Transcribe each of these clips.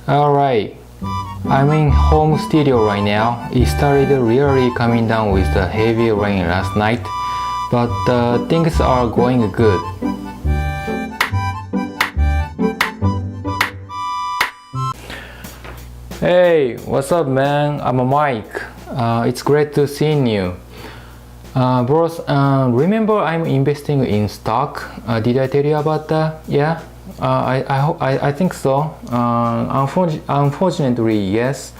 Alright, I'm in home studio right now. It started really coming down with the heavy rain last night, but things are going good. Hey, what's up man? I'm Mike. It's great to see you. Bros, remember I'm investing in stock. Did I tell you about that? Yeah? I think so. Unfortunately, yes.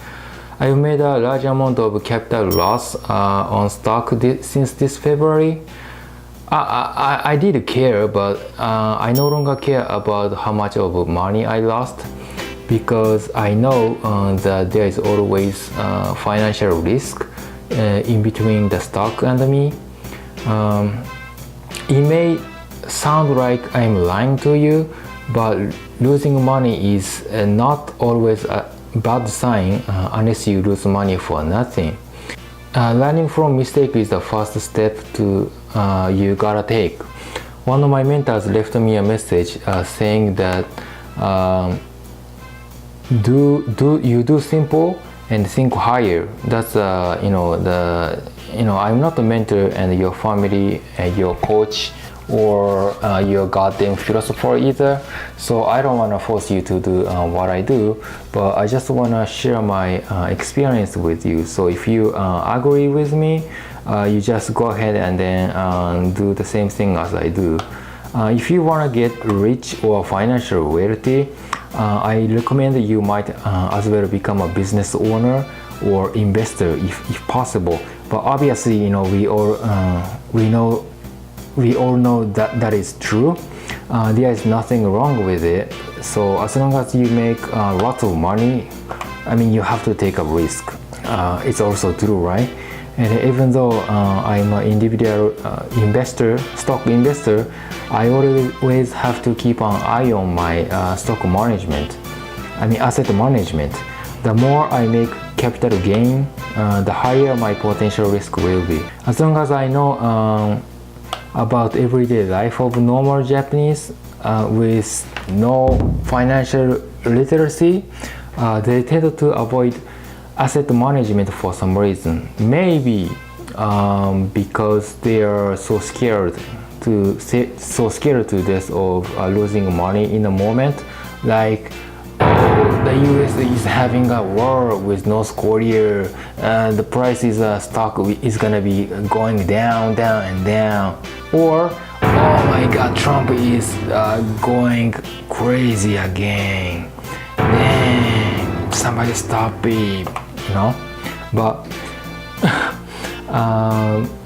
I've made a large amount of capital loss on stock since this February. I did care, but I no longer care about how much of money I lost, because I know that there is always financial risk in between the stock and me. It may sound like I'm lying to you, but losing money is not always a bad sign unless you lose money for nothing. Learning from mistake is the first step to you gotta take. One of my mentors left me a message saying that do simple and think higher. That's I'm not a mentor and your family and your coach or your goddamn philosopher either, so I don't want to force you to do what I do, but I just want to share my experience with you. So if you agree with me, you just go ahead and then do the same thing as I do. If you want to get rich or financial wealthy, I recommend you might as well become a business owner or investor if possible. But obviously, we all know that that is true. There is nothing wrong with it. So as long as you make lots of money, I mean, you have to take a risk. It's also true, right? And even though I'm an individual investor, stock investor, I always have to keep an eye on my stock management. I mean, asset management. The more I make capital gain, the higher my potential risk will be. As long as I know about everyday life of normal Japanese with no financial literacy, they tend to avoid asset management for some reason. Maybe because they are so scared to death of losing money in the moment, like the US is having a war with North Korea, the price is stock is gonna be going down and down, or oh my god, Trump is going crazy again, dang, somebody stop it, but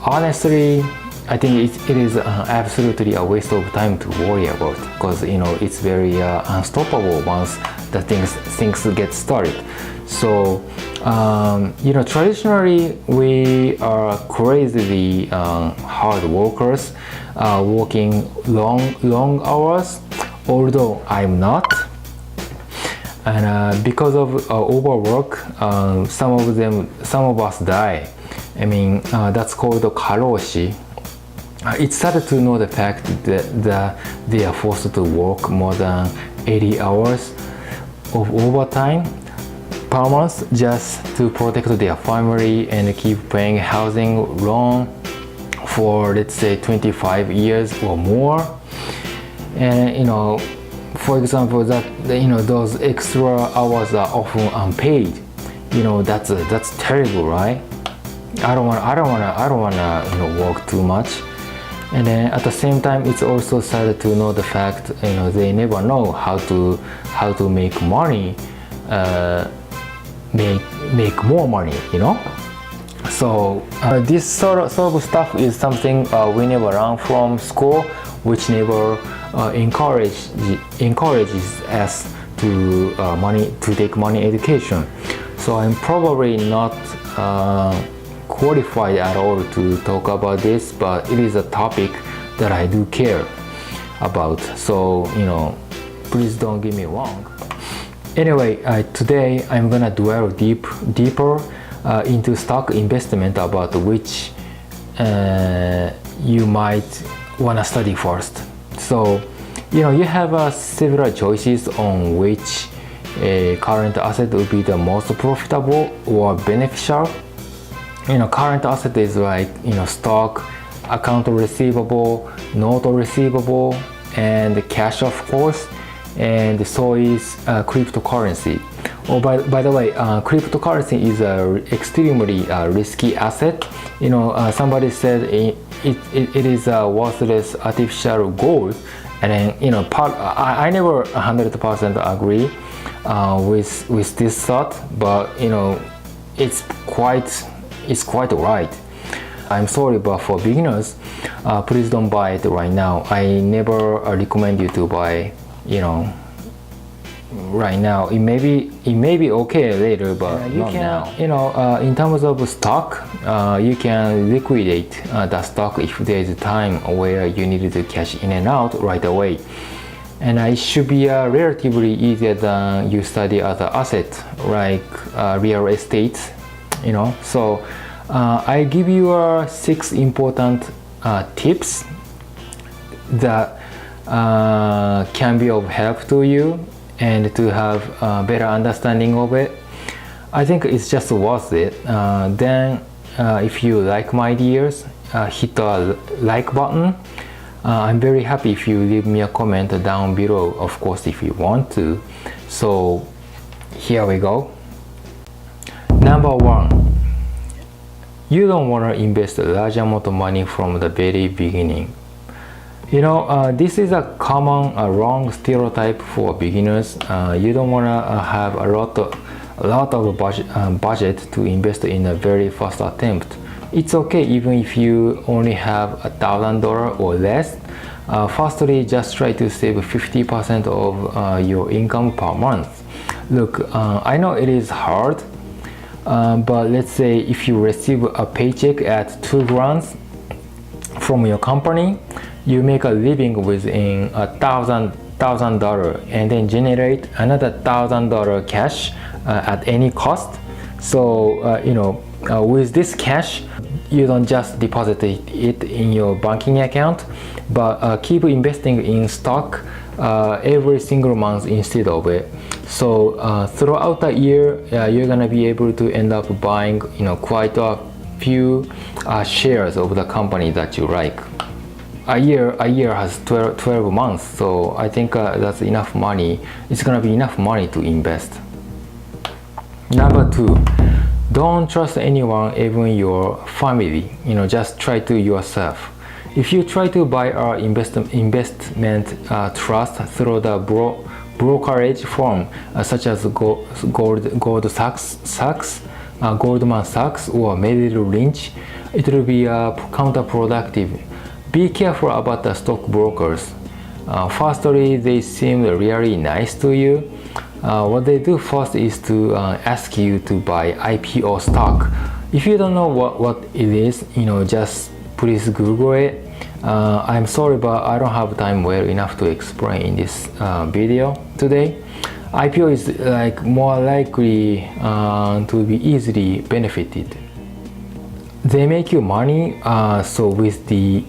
honestly, I think it is absolutely a waste of time to worry about, because it's very unstoppable once the things get started. So traditionally we are crazily hard workers, working long hours, although I'm not. And because of overwork, some of us die. I mean, that's called karoshi. It's sad to know the fact that they are forced to work more than 80 hours of overtime per month just to protect their family and keep paying housing loan for, let's say, 25 years or more. And for example, those extra hours are often unpaid. That's terrible, right? I don't wanna work too much. And then at the same time, it's also sad to know the fact they never know how to make money, make more money. So this sort of stuff is something we never learn from school, which never encourages us to take money education. So I'm probably not qualified at all to talk about this, but it is a topic that I do care about. So please don't get me wrong. Anyway, today I'm gonna dwell deeper into stock investment, about which you might wanna study first. So you have several choices on which a current asset would be the most profitable or beneficial. Current asset is like stock, account receivable, note receivable, and cash, of course, and so is cryptocurrency. Oh, by the way, cryptocurrency is a extremely risky asset. Somebody said it is a worthless artificial gold, and then I never 100% agree with this thought, but it's quite right. I'm sorry, but for beginners, please don't buy it right now. I never recommend you to buy right now. It may be okay later, but not now. In terms of stock, you can liquidate the stock if there is a time where you need to cash in and out right away, and it should be relatively easier than you study other asset like real estate. So I give you 6 important tips that can be of help to you and to have a better understanding of it. I think it's just worth it. Then if you like my ideas, hit the like button. I'm very happy if you leave me a comment down below, of course, if you want to. So here we go. Number 1, you don't want to invest a large amount of money from the very beginning. This is a common wrong stereotype for beginners. You don't want to have a lot of budget to invest in a very first attempt. It's okay even if you only have $1,000 or less. Firstly, just try to save 50% of your income per month. Look, I know it is hard, but let's say if you receive a paycheck at $2,000 from your company, you make a living within $1,000 and then generate another $1,000 cash at any cost. So with this cash, you don't just deposit it in your banking account, but keep investing in stock every single month instead of it. So throughout the year, you're gonna be able to end up buying quite a few shares of the company that you like. A year has 12 months, so I think that's enough money. It's gonna be enough money to invest. Number 2, don't trust anyone, even your family. Just try to yourself. If you try to buy our investment trust through the brokerage firm such as Goldman Sachs or Merrill Lynch, it will be counterproductive. Be careful about the stockbrokers. Firstly, they seem really nice to you. What they do first is to ask you to buy IPO stock. If you don't know what it is, just please Google it. I'm sorry, but I don't have time well enough to explain in this video today. IPO is like more likely to be easily benefited. They make you money so with the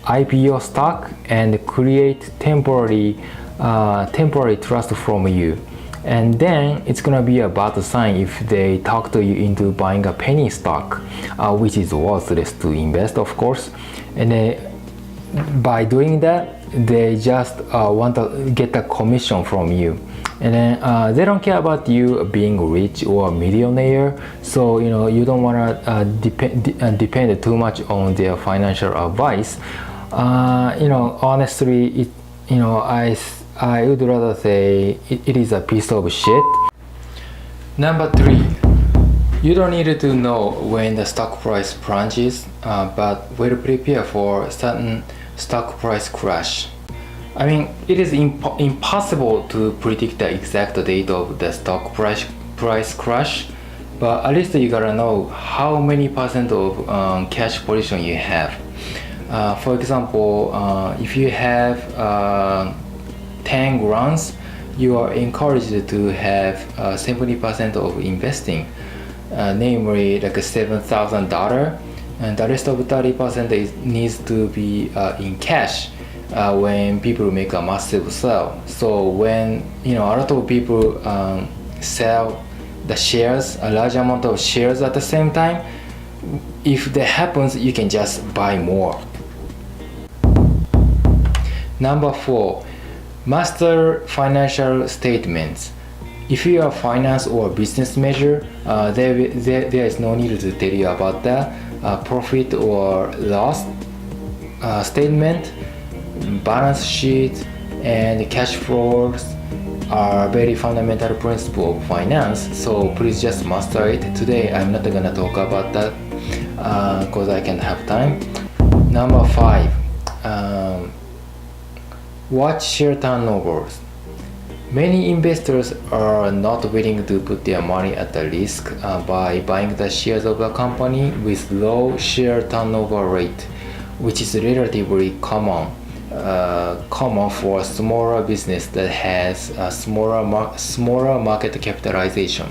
IPO stock and create temporary trust from you, and then it's gonna be a bad sign if they talk to you into buying a penny stock, which is worthless to invest, of course. And by doing that, they just want to get a commission from you, and then they don't care about you being rich or a millionaire. So you don't want to depend too much on their financial advice. Honestly, I would rather say it is a piece of shit. Number 3, you don't need to know when the stock price plunges, but will prepare for certain stock price crash. I mean, it is impossible to predict the exact date of the stock price crash, but at least you gotta know how many percent of cash position you have. For example, if you have 10 grams, you are encouraged to have 70% of investing, namely like $7,000, and the rest of 30% needs to be in cash. when people make a massive sell. So when a lot of people sell the shares, a large amount of shares at the same time, if that happens, you can just buy more. Number 4, master financial statements. If you are finance or business major, there is no need to tell you about that. Profit or loss statement, balance sheet, and cash flows are very fundamental principle of finance. So please just master it. Today I'm not gonna talk about that because I can't have time. Number 5, watch share turnovers. Many investors are not willing to put their money at the risk by buying the shares of a company with low share turnover rate, which is relatively common for a smaller business that has a smaller market capitalization.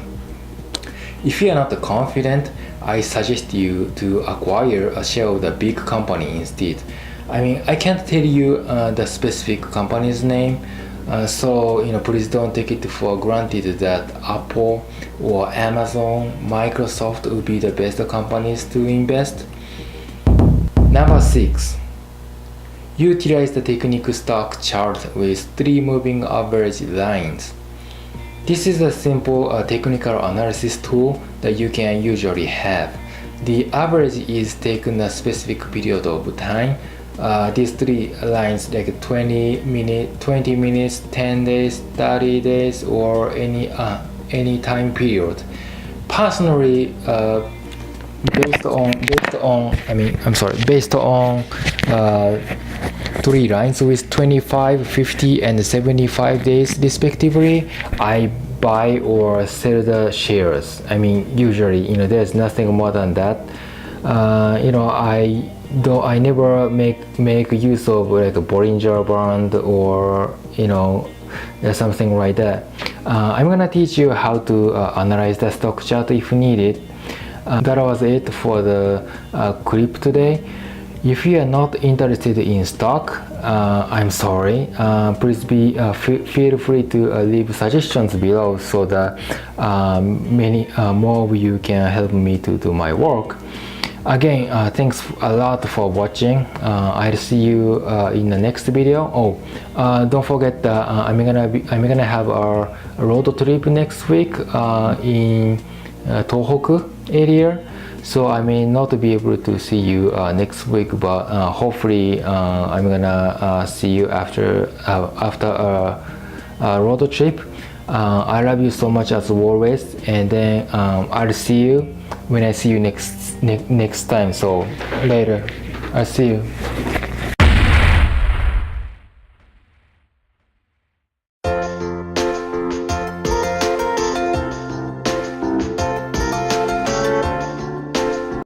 If you are not confident, I suggest you to acquire a share of the big company instead. I can't tell you the specific company's name. So please don't take it for granted that Apple or Amazon, Microsoft will be the best companies to invest. Number 6, utilize the technique stock chart with 3 moving average lines. This is a simple technical analysis tool that you can usually have. The average is taken a specific period of time. These 3 lines, like 20 minutes, 10 days, 30 days, or any time period. Personally, based on 3 lines with 25, 50, and 75 days respectively, I buy or sell the shares. Usually, there's nothing more than that. I never make use of like a Bollinger Band or something like that. I'm gonna teach you how to analyze the stock chart if needed. That was it for the clip today. If you are not interested in stock, I'm sorry. Please feel free to leave suggestions below so that many more of you can help me to do my work. Again, thanks a lot for watching. I'll see you in the next video. Don't forget that I'm gonna have a road trip next week in Tohoku area. So I may not be able to see you next week, but hopefully I'm gonna see you after a road trip. I love you so much as always, and then I'll see you when I see you next time. So later, I'll see you.